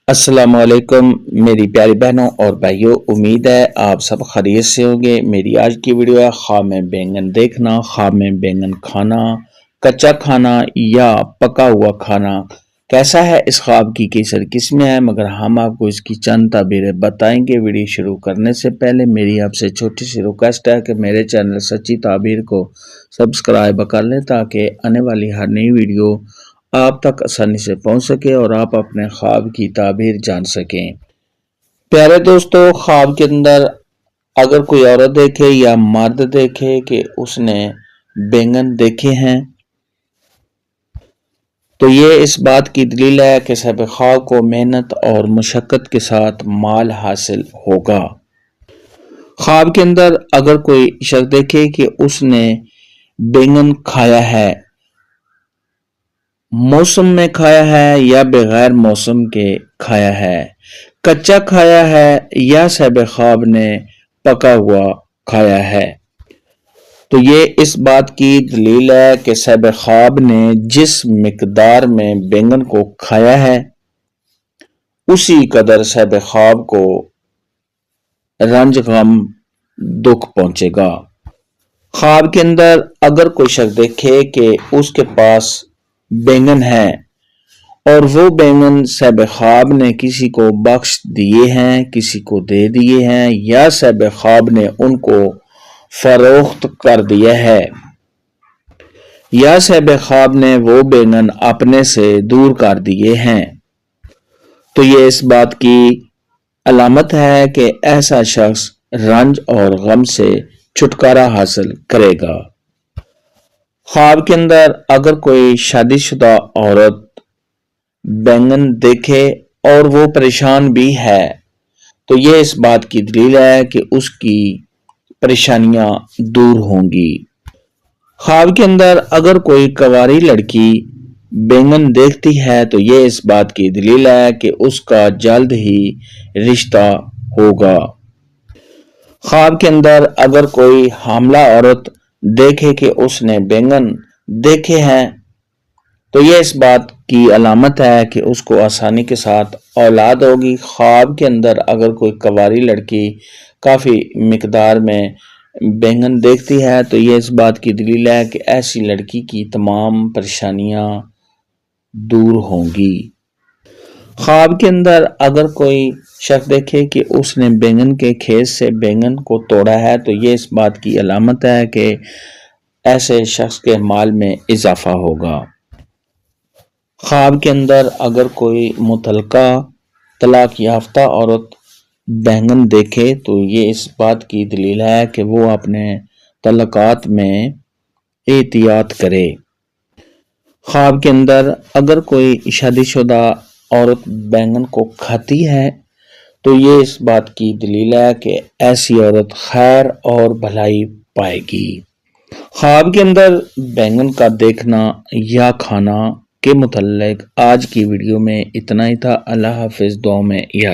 السلام علیکم میری پیاری بہنوں اور بھائیوں، امید ہے آپ سب خیریت سے ہوں گے۔ میری آج کی ویڈیو ہے خواب میں بینگن دیکھنا، خواب میں بینگن کھانا، کچا کھانا یا پکا ہوا کھانا کیسا ہے۔ اس خواب کی کئی ساری قسمیں ہیں مگر ہم آپ کو اس کی چند تعبیریں بتائیں گے۔ ویڈیو شروع کرنے سے پہلے میری آپ سے چھوٹی سی ریکویسٹ ہے کہ میرے چینل سچی تعبیر کو سبسکرائب کر لیں تاکہ آنے والی ہر نئی ویڈیو آپ تک آسانی سے پہنچ سکے اور آپ اپنے خواب کی تعبیر جان سکیں۔ پیارے دوستو، خواب کے اندر اگر کوئی عورت دیکھے یا مرد دیکھے کہ اس نے بینگن دیکھے ہیں تو یہ اس بات کی دلیل ہے کہ صاحب خواب کو محنت اور مشقت کے ساتھ مال حاصل ہوگا۔ خواب کے اندر اگر کوئی شخص دیکھے کہ اس نے بینگن کھایا ہے، موسم میں کھایا ہے یا بغیر موسم کے کھایا ہے، کچا کھایا ہے یا صاحب خواب نے پکا ہوا کھایا ہے، تو یہ اس بات کی دلیل ہے کہ صاحب خواب نے جس مقدار میں بینگن کو کھایا ہے اسی قدر صاحب خواب کو رنج غم دکھ پہنچے گا۔ خواب کے اندر اگر کوئی شخص دیکھے کہ اس کے پاس بینگن ہے اور وہ بینگن صاحب خواب نے کسی کو بخش دیے ہیں، کسی کو دے دیے ہیں یا صاحب خواب نے ان کو فروخت کر دیا ہے یا صاحب خواب نے وہ بینگن اپنے سے دور کر دیے ہیں، تو یہ اس بات کی علامت ہے کہ ایسا شخص رنج اور غم سے چھٹکارا حاصل کرے گا۔ خواب کے اندر اگر کوئی شادی شدہ عورت بینگن دیکھے اور وہ پریشان بھی ہے تو یہ اس بات کی دلیل ہے کہ اس کی پریشانیاں دور ہوں گی۔ خواب کے اندر اگر کوئی کنواری لڑکی بینگن دیکھتی ہے تو یہ اس بات کی دلیل ہے کہ اس کا جلد ہی رشتہ ہوگا۔ خواب کے اندر اگر کوئی حاملہ عورت دیکھے کہ اس نے بینگن دیکھے ہیں تو یہ اس بات کی علامت ہے کہ اس کو آسانی کے ساتھ اولاد ہوگی۔ خواب کے اندر اگر کوئی کنواری لڑکی کافی مقدار میں بینگن دیکھتی ہے تو یہ اس بات کی دلیل ہے کہ ایسی لڑکی کی تمام پریشانیاں دور ہوں گی۔ خواب کے اندر اگر کوئی شخص دیکھے کہ اس نے بینگن کے کھیت سے بینگن کو توڑا ہے تو یہ اس بات کی علامت ہے کہ ایسے شخص کے مال میں اضافہ ہوگا۔ خواب کے اندر اگر کوئی متعلقہ طلاق یافتہ عورت بینگن دیکھے تو یہ اس بات کی دلیل ہے کہ وہ اپنے تعلقات میں احتیاط کرے۔ خواب کے اندر اگر کوئی شادی شدہ عورت بینگن کو کھاتی ہے تو یہ اس بات کی دلیل ہے کہ ایسی عورت خیر اور بھلائی پائے گی۔ خواب کے اندر بینگن کا دیکھنا یا کھانا کے متعلق آج کی ویڈیو میں اتنا ہی تھا۔ اللہ حافظ، دعاؤں میں یاد